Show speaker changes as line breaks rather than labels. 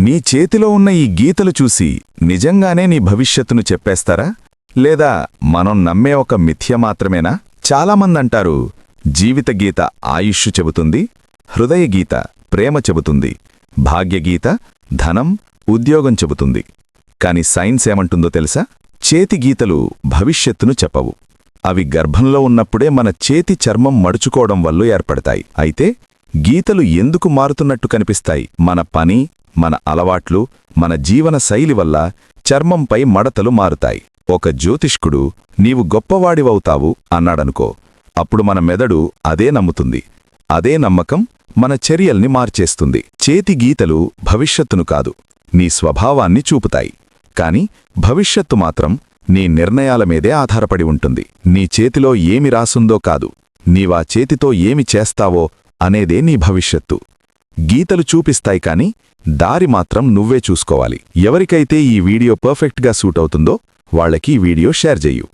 నీ చేతిలో ఉన్న ఈ గీతలు చూసి నిజంగానే నీ భవిష్యత్తును చెప్పేస్తారా లేదా మనం నమ్మే ఒక మిథ్య మాత్రమేనా? చాలామందంటారు, జీవిత గీత ఆయుష్షు చెబుతుంది, హృదయ గీత ప్రేమ చెబుతుంది, భాగ్యగీత ధనం ఉద్యోగం చెబుతుంది. కాని సైన్స్ ఏమంటుందో తెలుసా? చేతి గీతలు భవిష్యత్తును చెప్పవు. అవి గర్భంలో ఉన్నప్పుడే మన చేతి చర్మం మడుచుకోవడం వల్ల ఏర్పడతాయి. అయితే గీతలు ఎందుకు మారుతున్నట్టు కనిపిస్తాయి? మన పని, మన అలవాట్లు, మన జీవన శైలి వల్ల చర్మంపై మడతలు మారుతాయి. ఒక జ్యోతిష్కుడు నీవు గొప్పవాడివవుతావు అన్నాడనుకో, అప్పుడు మన మెదడు అదే నమ్ముతుంది. అదే నమ్మకం మన చర్యల్ని మార్చేస్తుంది. చేతి గీతలు భవిష్యత్తును కాదు, నీ స్వభావాన్ని చూపుతాయి. కాని భవిష్యత్తు మాత్రం నీ నిర్ణయాల మీదే ఆధారపడి ఉంటుంది. నీ చేతిలో ఏమి రాసుందో కాదు, నీవా చేతితో ఏమి చేస్తావో అనేదే నీ భవిష్యత్తు. గీతలు చూపిస్తాయి కాని దారి మాత్రం నువ్వే చూసుకోవాలి. ఎవరికైతే ఈ వీడియో పర్ఫెక్ట్గా సూట్ అవుతుందో వాళ్ళకి ఈ వీడియో షేర్ చెయ్యు.